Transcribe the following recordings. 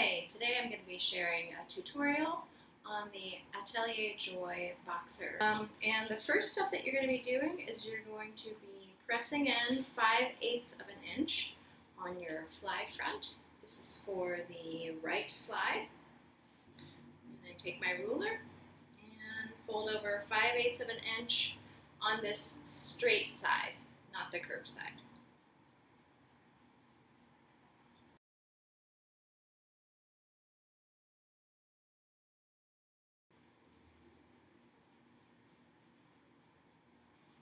Hi, today I'm going to be sharing a tutorial on the Atelier Joy boxer. And the first step that you're going to be doing is you're going to be pressing in 5/8 of an inch on your fly front. This is for the right fly. And I take my ruler and fold over 5/8 of an inch on this straight side, not the curved side.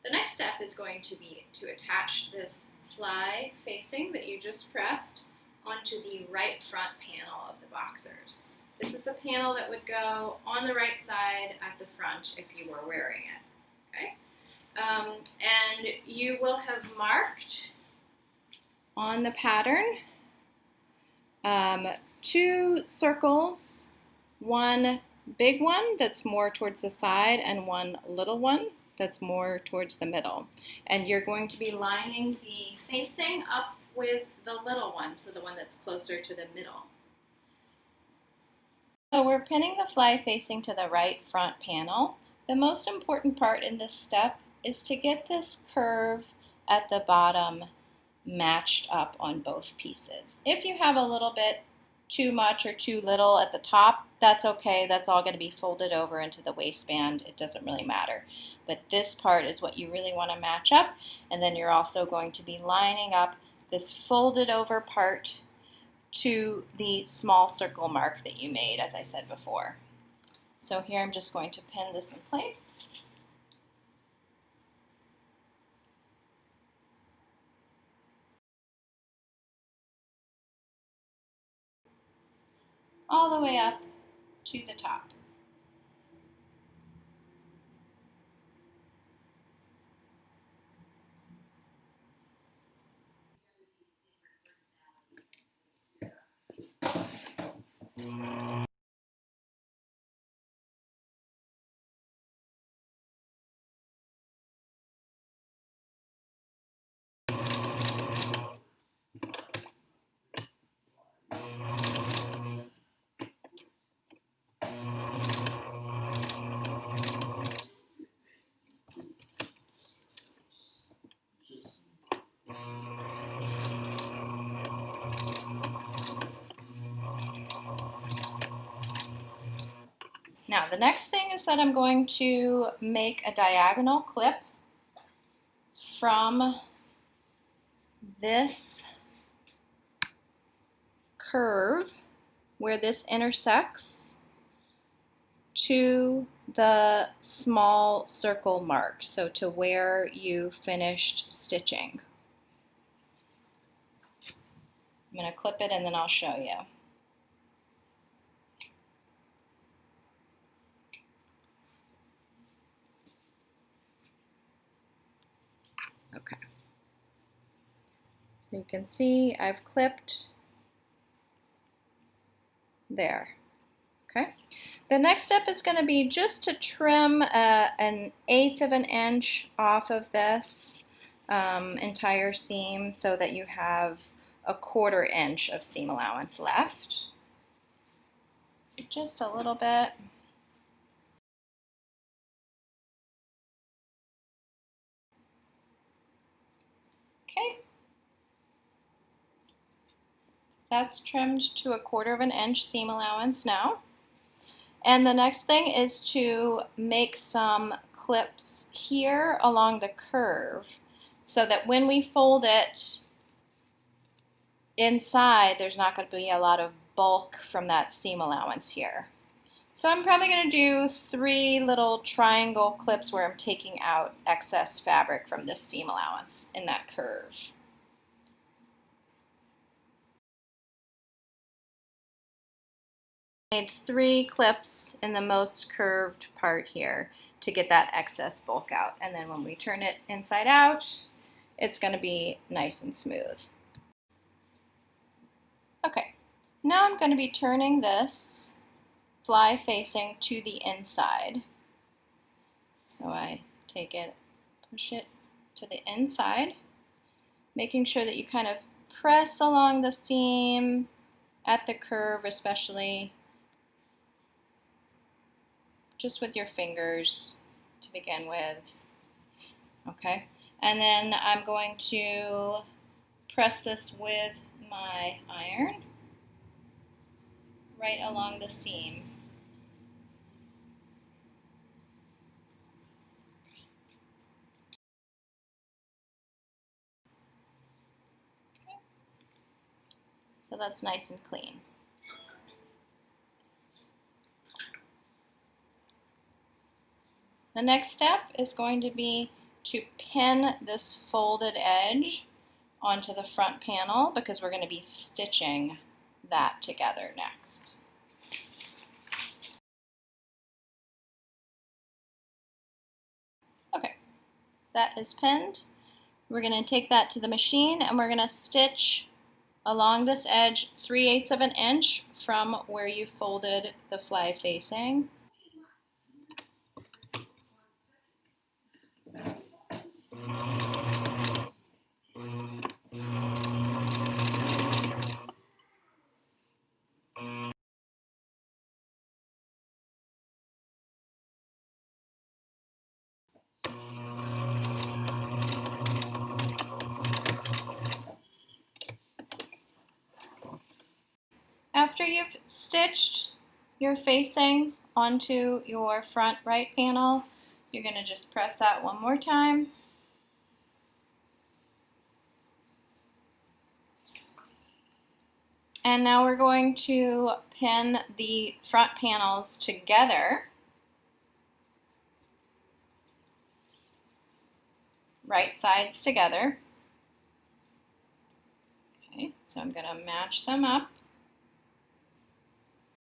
The next step is going to be to attach this fly facing that you just pressed onto the right front panel of the boxers. This is the panel that would go on the right side at the front if you were wearing it. Okay? And you will have marked on the pattern 2 circles, one big one that's more towards the side and one little one that's more towards the middle. And you're going to be lining the facing up with the little one, so the one that's closer to the middle. So we're pinning the fly facing to the right front panel. The most important part in this step is to get this curve at the bottom matched up on both pieces. If you have a little bit too much or too little at the top, that's okay. That's all going to be folded over into the waistband. It doesn't really matter. But this part is what you really want to match up. And then you're also going to be lining up this folded over part to the small circle mark that you made, as I said before. So here I'm just going to pin this in place. All the way up to the top. Now the next thing is that I'm going to make a diagonal clip from this curve where this intersects to the small circle mark, so to where you finished stitching. I'm going to clip it and then I'll show you. Okay. So you can see I've clipped there. Okay. The next step is going to be just to trim 1/8 of an inch off of this entire seam so that you have 1/4 inch of seam allowance left. So just a little bit. Okay. That's trimmed to 1/4 of an inch seam allowance now. And the next thing is to make some clips here along the curve so that when we fold it inside, there's not going to be a lot of bulk from that seam allowance here. So I'm probably going to do 3 little triangle clips where I'm taking out excess fabric from this seam allowance in that curve. I made 3 clips in the most curved part here to get that excess bulk out, and then when we turn it inside out, it's going to be nice and smooth. Okay, now I'm going to be turning this fly facing to the inside. So I take it, push it to the inside, making sure that you kind of press along the seam at the curve, especially just with your fingers to begin with. Okay, and then I'm going to press this with my iron right along the seam. Okay. So that's nice and clean. The next step is going to be to pin this folded edge onto the front panel because we're going to be stitching that together next. Okay, that is pinned. We're going to take that to the machine and we're going to stitch along this edge 3/8 of an inch from where you folded the fly facing. After you've stitched your facing onto your front right panel, you're going to just press that one more time. And now we're going to pin the front panels together, right sides together. Okay, so I'm going to match them up.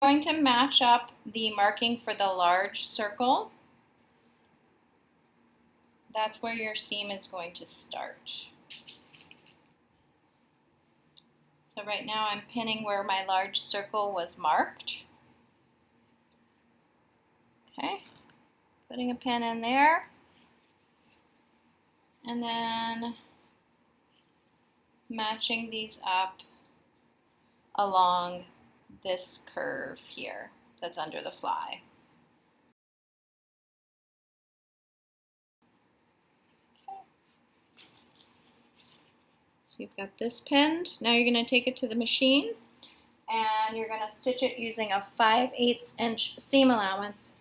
I'm going to match up the marking for the large circle. That's where your seam is going to start. So right now I'm pinning where my large circle was marked. Okay, putting a pin in there. And then matching these up along this curve here that's under the fly. Okay. So you've got this pinned. Now you're going to take it to the machine and you're going to stitch it using a 5/8 inch seam allowance.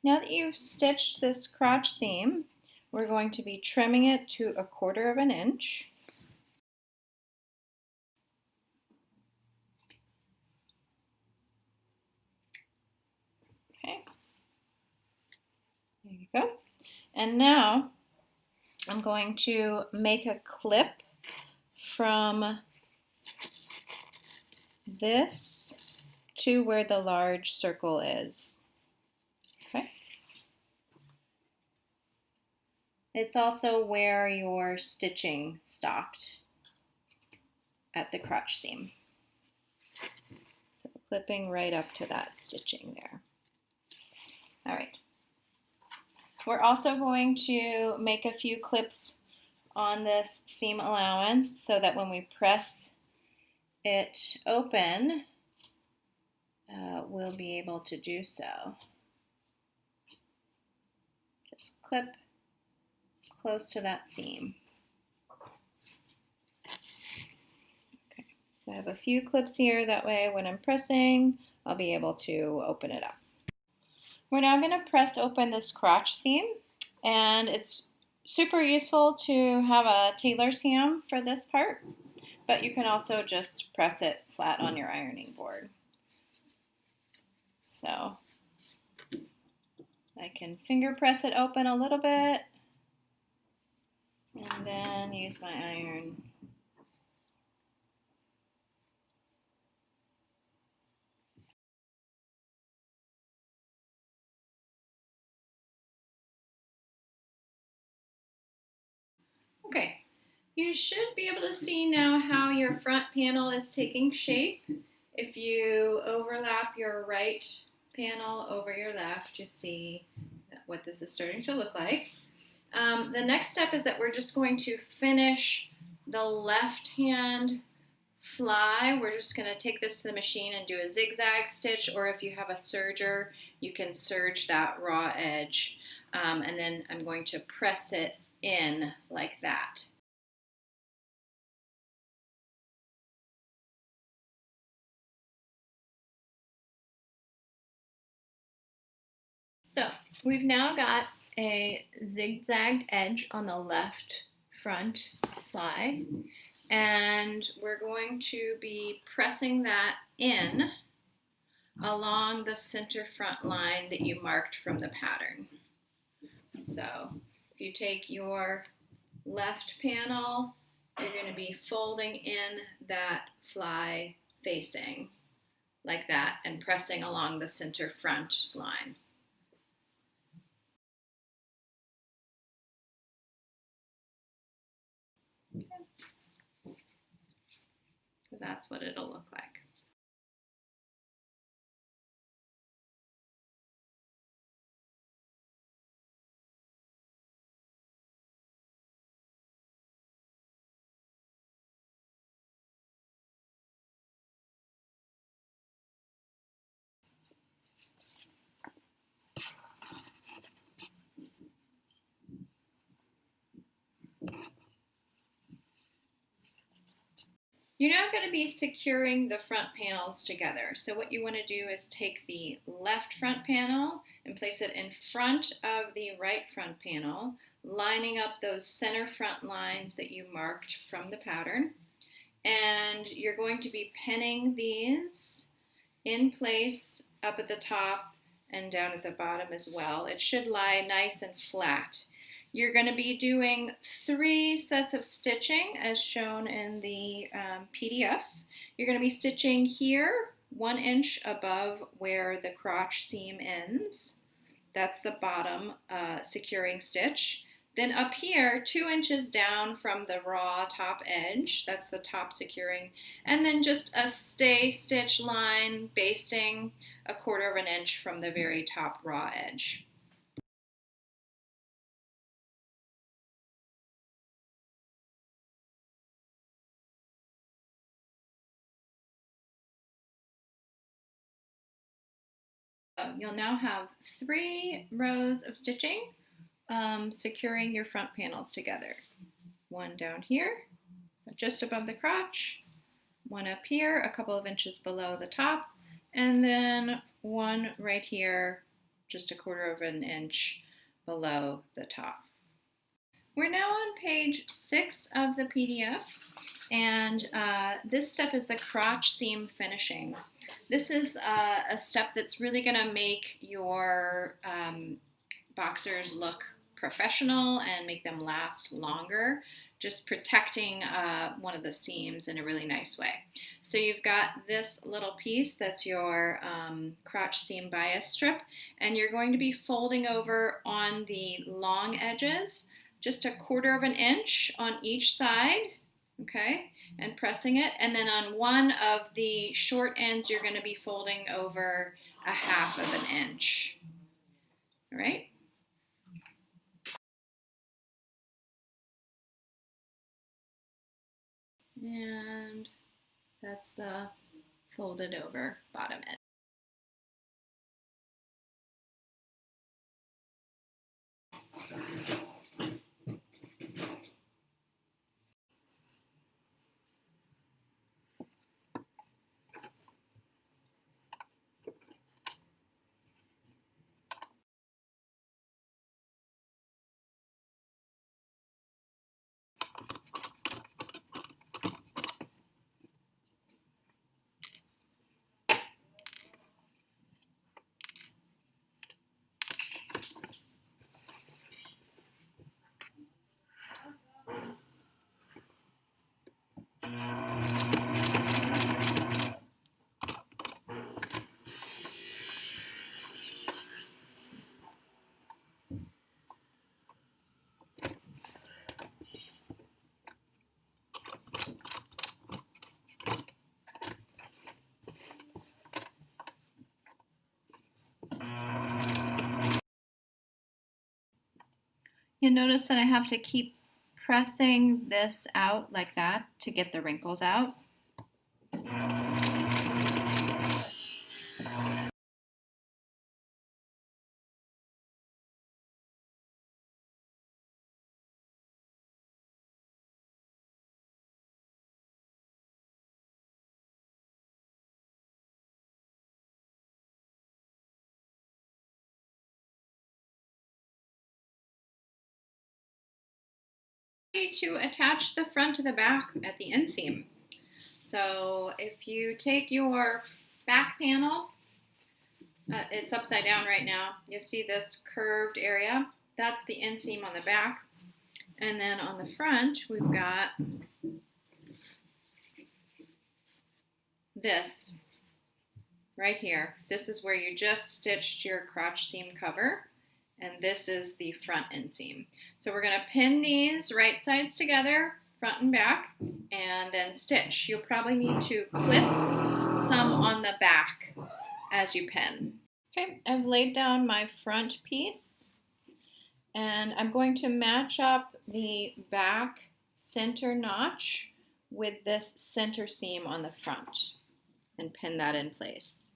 Now that you've stitched this crotch seam, we're going to be trimming it to 1/4 of an inch. Okay, there you go. And now I'm going to make a clip from this to where the large circle is. Okay. It's also where your stitching stopped at the crotch seam. So clipping right up to that stitching there. All right. We're also going to make a few clips on this seam allowance so that when we press it open, we'll be able to do so. Just clip close to that seam. Okay, so I have a few clips here, that way when I'm pressing, I'll be able to open it up. We're now going to press open this crotch seam, and it's super useful to have a tailor's ham for this part, but you can also just press it flat on your ironing board. So I can finger press it open a little bit and then use my iron. Okay, You should be able to see now how your front panel is taking shape. If you overlap your right panel over your left, you see what this is starting to look like. The next step is that we're just going to finish the left hand fly. We're just going to take this to the machine and do a zigzag stitch, or if you have a serger, you can serge that raw edge. And then I'm going to press it in like that. So we've now got a zigzagged edge on the left front fly, and we're going to be pressing that in along the center front line that you marked from the pattern. So if you take your left panel, you're going to be folding in that fly facing like that and pressing along the center front line. So that's what it'll look like. You're now going to be securing the front panels together. So what you want to do is take the left front panel and place it in front of the right front panel, lining up those center front lines that you marked from the pattern. And you're going to be pinning these in place up at the top and down at the bottom as well. It should lie nice and flat. You're going to be doing 3 sets of stitching as shown in the PDF. You're going to be stitching here 1 inch above where the crotch seam ends. That's the bottom securing stitch. Then up here, 2 inches down from the raw top edge, that's the top securing, and then just a stay stitch line basting 1/4 of an inch from the very top raw edge. You'll now have 3 rows of stitching securing your front panels together. 1 down here, just above the crotch, 1 up here, a couple of inches below the top, and then 1 right here, just 1/4 of an inch below the top. We're now on page 6 of the PDF, and this step is the crotch seam finishing. This is a step that's really going to make your boxers look professional and make them last longer, just protecting one of the seams in a really nice way. So you've got this little piece that's your crotch seam bias strip, and you're going to be folding over on the long edges just 1/4 of an inch on each side, okay, and pressing it, and then on one of the short ends you're going to be folding over 1/2 of an inch. All right. And that's the folded over bottom edge. You'll notice that I have to keep pressing this out like that to get the wrinkles out. To attach the front to the back at the inseam. So if you take your back panel, it's upside down right now, you'll see this curved area. That's the inseam on the back. And then on the front, we've got this right here. This is where you just stitched your crotch seam cover, and this is the front inseam. So we're going to pin these right sides together, front and back, and then stitch. You'll probably need to clip some on the back as you pin. Okay, I've laid down my front piece, and I'm going to match up the back center notch with this center seam on the front and pin that in place.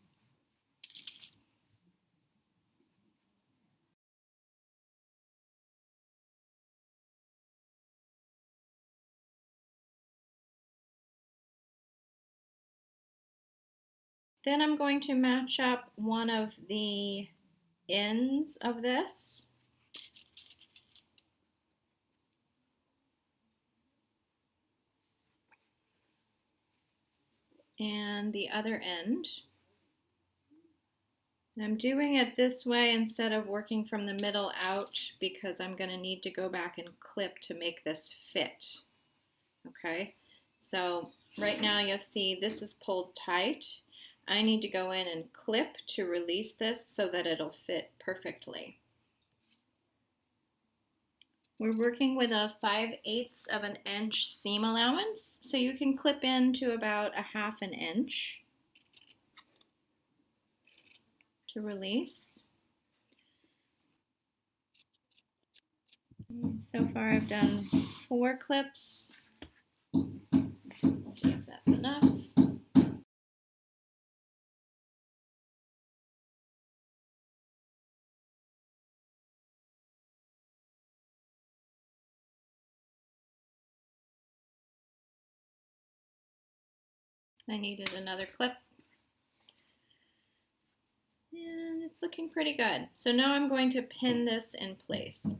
Then I'm going to match up one of the ends of this. And the other end. I'm doing it this way instead of working from the middle out because I'm going to need to go back and clip to make this fit. Okay, so right now you'll see this is pulled tight. I need to go in and clip to release this so that it'll fit perfectly. We're working with a 5/8 of an inch seam allowance, so you can clip into about a 1/2 inch to release. So far I've done 4 clips. Let's see if that's enough. I needed another clip. And it's looking pretty good. So now I'm going to pin this in place.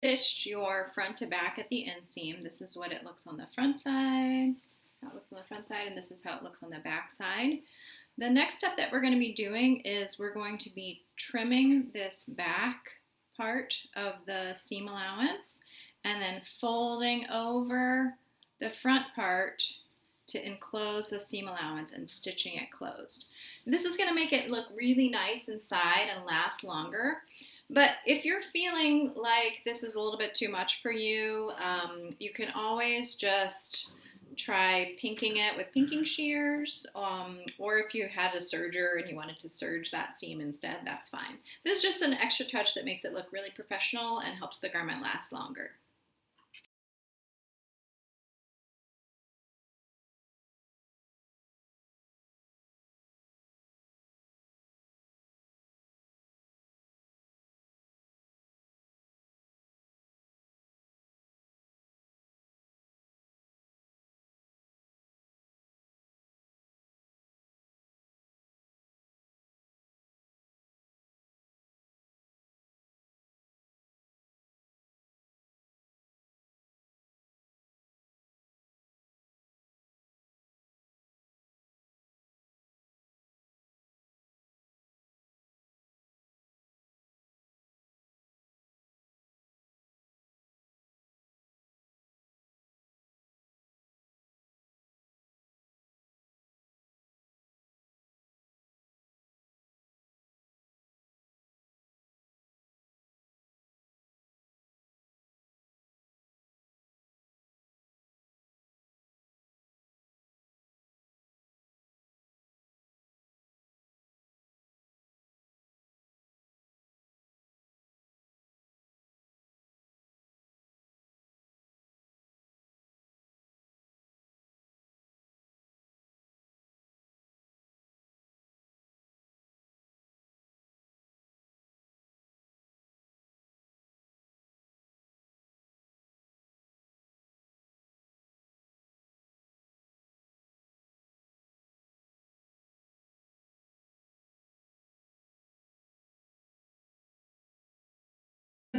Stitched your front to back at the inseam. This is what it looks on the front side, how it looks on the front side, and this is how it looks on the back side. The next step that we're going to be doing is we're going to be trimming this back part of the seam allowance and then folding over the front part to enclose the seam allowance and stitching it closed. This is going to make it look really nice inside and last longer. But if you're feeling like this is a little bit too much for you, you can always just try pinking it with pinking shears, or if you had a serger and you wanted to serge that seam instead, that's fine. This is just an extra touch that makes it look really professional and helps the garment last longer.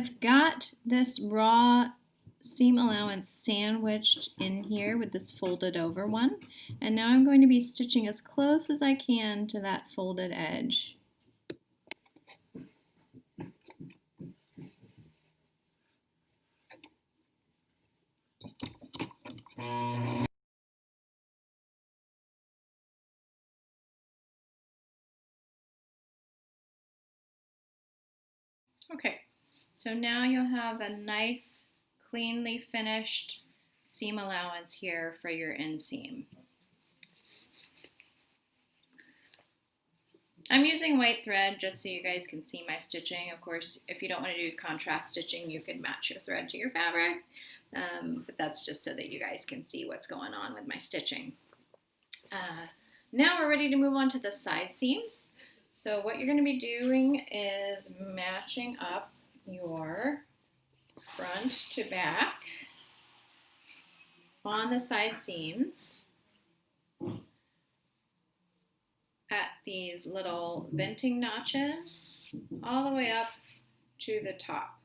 I've got this raw seam allowance sandwiched in here with this folded over one, and now I'm going to be stitching as close as I can to that folded edge. Okay, so now you'll have a nice, cleanly finished seam allowance here for your inseam. I'm using white thread just so you guys can see my stitching. Of course, if you don't want to do contrast stitching, you can match your thread to your fabric, but that's just so that you guys can see what's going on with my stitching. Now we're ready to move on to the side seam. So what you're going to be doing is matching up your front to back on the side seams at these little venting notches all the way up to the top.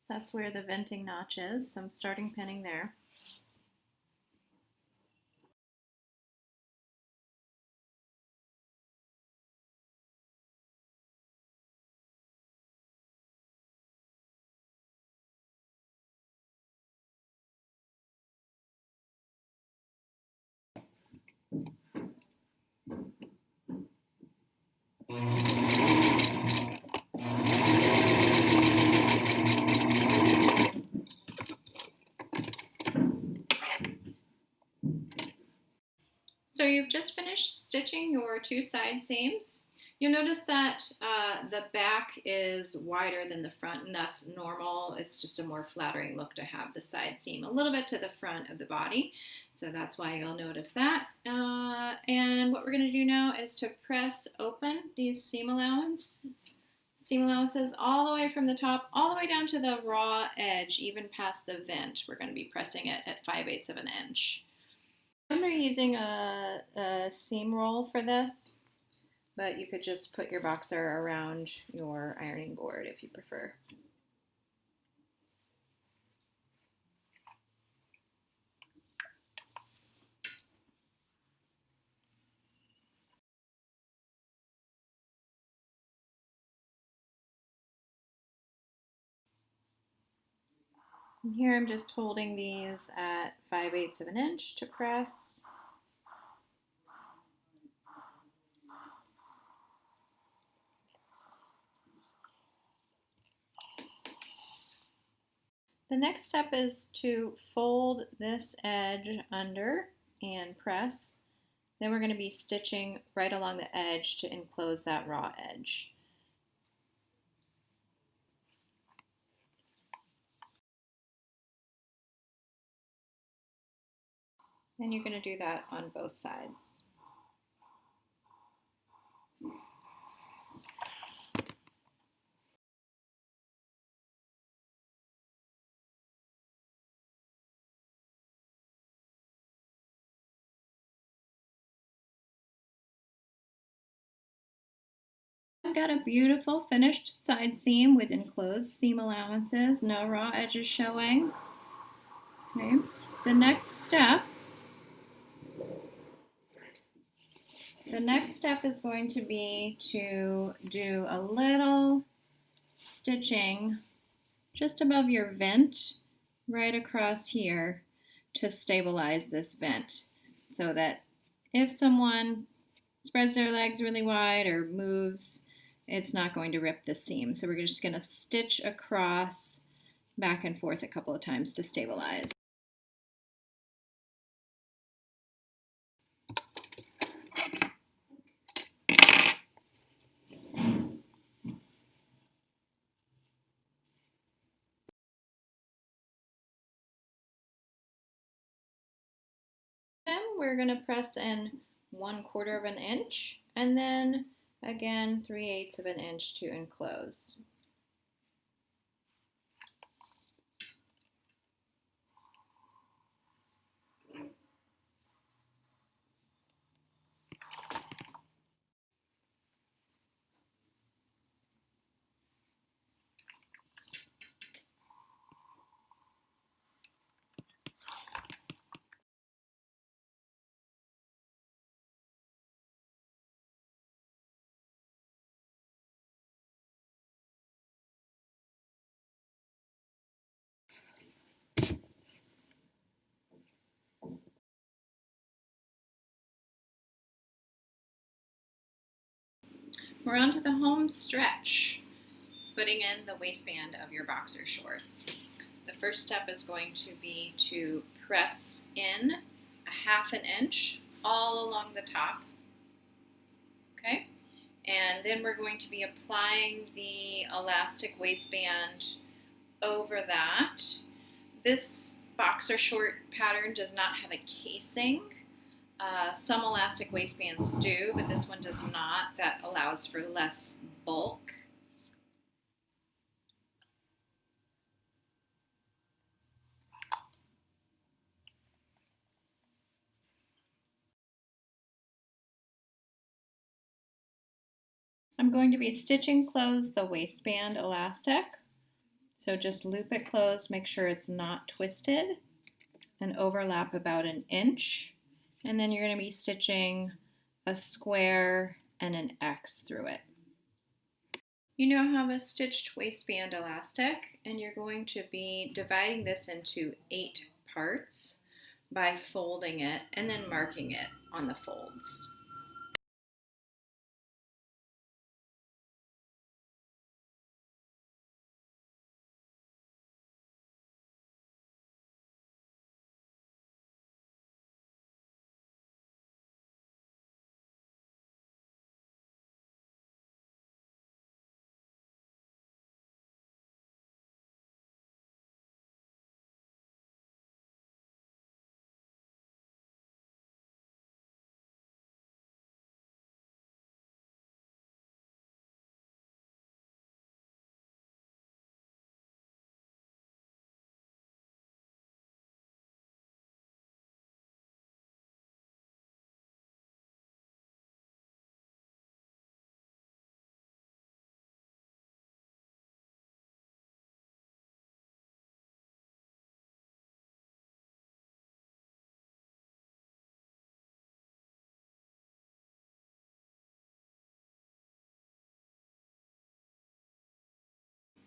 That's where the venting notch is, so I'm starting pinning there. So you've just finished stitching your two side seams. You'll notice that the back is wider than the front, and that's normal. It's just a more flattering look to have the side seam a little bit to the front of the body. So that's why you'll notice that. And what we're going to do now is to press open these seam allowances all the way from the top, all the way down to the raw edge, even past the vent. We're going to be pressing it at 5/8 of an inch. I'm using a seam roll for this, but you could just put your boxer around your ironing board if you prefer. And here I'm just holding these at 5/8 of an inch to press. The next step is to fold this edge under and press. Then we're going to be stitching right along the edge to enclose that raw edge. And you're going to do that on both sides. I've got a beautiful finished side seam with enclosed seam allowances, no raw edges showing. Okay. The next step is going to be to do a little stitching just above your vent right across here to stabilize this vent so that if someone spreads their legs really wide or moves, it's not going to rip the seam. So we're just going to stitch across back and forth a couple of times to stabilize. hem, we're going to press in 1/4 of an inch and then again 3/8 of an inch to enclose. We're on to the home stretch, putting in the waistband of your boxer shorts. The first step is going to be to press in 1/2 inch all along the top, okay? And then we're going to be applying the elastic waistband over that. This boxer short pattern does not have a casing. Some elastic waistbands do, but this one does not. That allows for less bulk. I'm going to be stitching closed the waistband elastic. So just loop it closed, make sure it's not twisted, and overlap about 1 inch. And then you're going to be stitching a square and an X through it. You now have a stitched waistband elastic, and you're going to be dividing this into 8 parts by folding it and then marking it on the folds.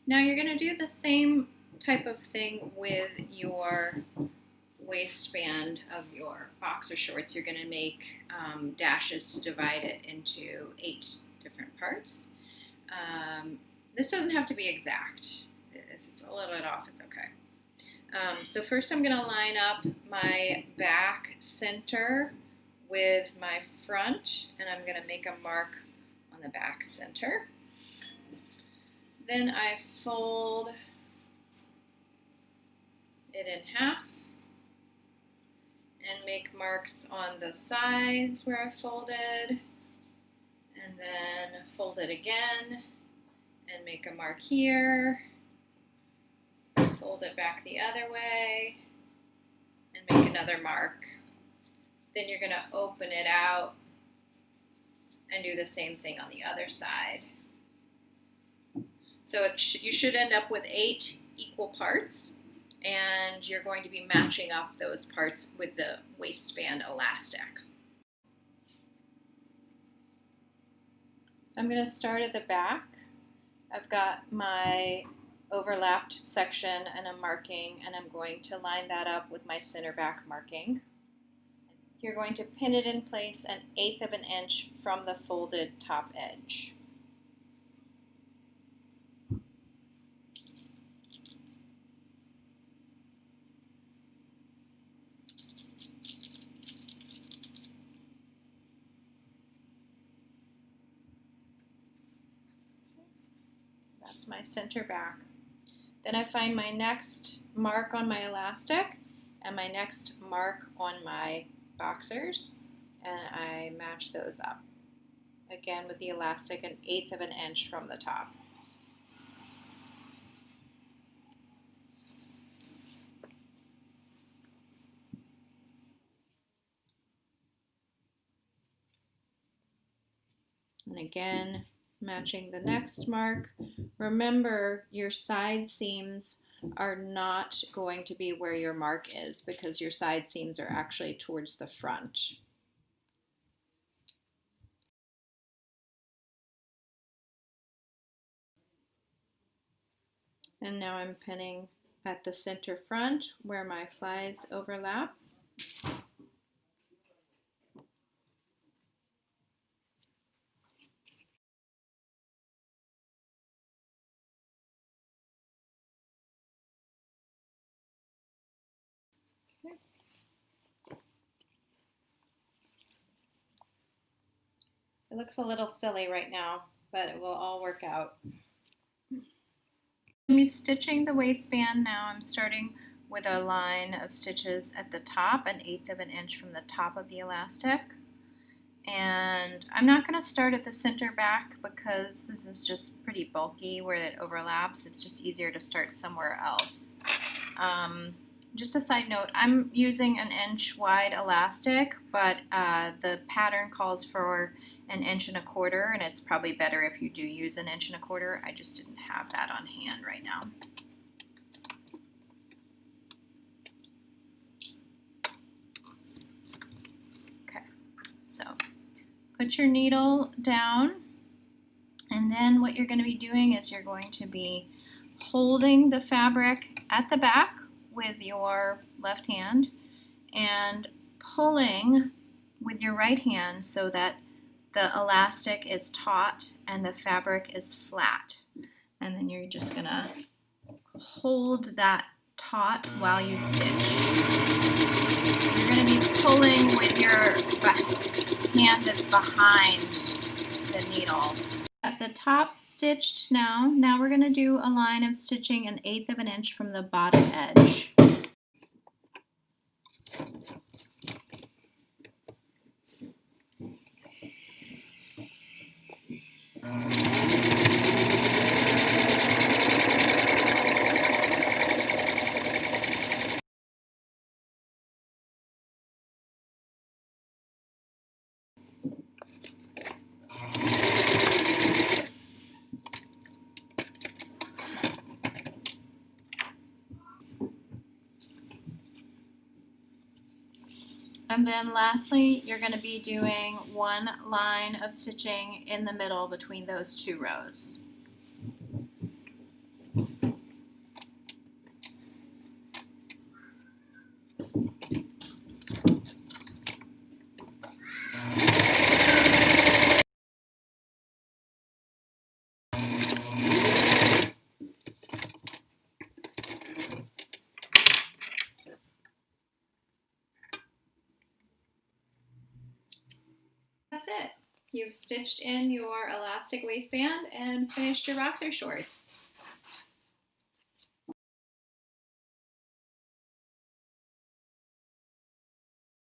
Now you're going to do the same type of thing with your waistband of your boxer shorts. You're going to make dashes to divide it into 8 different parts. This doesn't have to be exact. If it's a little bit off, it's okay. So first I'm going to line up my back center with my front, and I'm going to make a mark on the back center. Then I fold it in half and make marks on the sides where I folded, and then fold it again and make a mark here, fold it back the other way and make another mark. Then you're going to open it out and do the same thing on the other side. So you should end up with 8 equal parts, and you're going to be matching up those parts with the waistband elastic. So I'm going to start at the back. I've got my overlapped section and I'm marking, and I'm going to line that up with my center back marking. You're going to pin it in place 1/8 of an inch from the folded top edge. That's my center back. Then I find my next mark on my elastic and my next mark on my boxers, and I match those up. Again, with the elastic 1/8 of an inch from the top. And again, matching the next mark. Remember, your side seams are not going to be where your mark is because your side seams are actually towards the front. And now I'm pinning at the center front where my flies overlap. Okay. It looks a little silly right now, but it will all work out. I'm stitching the waistband now. I'm starting with a line of stitches at the top, 1/8 of an inch from the top of the elastic. And I'm not going to start at the center back because this is just pretty bulky where it overlaps. It's just easier to start somewhere else. Just a side note, I'm using an inch wide elastic, but the pattern calls for 1 1/4 inches, and it's probably better if you do use 1 1/4 inches. I just didn't have that on hand right now. Okay, so put your needle down, and then what you're going to be doing is you're going to be holding the fabric at the back with your left hand and pulling with your right hand so that the elastic is taut and the fabric is flat. And then you're just going to hold that taut while you stitch. You're going to be pulling with your hand that's behind the needle. At the top stitched now we're going to do a line of stitching 1/8 of an inch from the bottom edge. And then lastly, you're going to be doing one line of stitching in the middle between those two rows. That's it. You've stitched in your elastic waistband and finished your boxer shorts.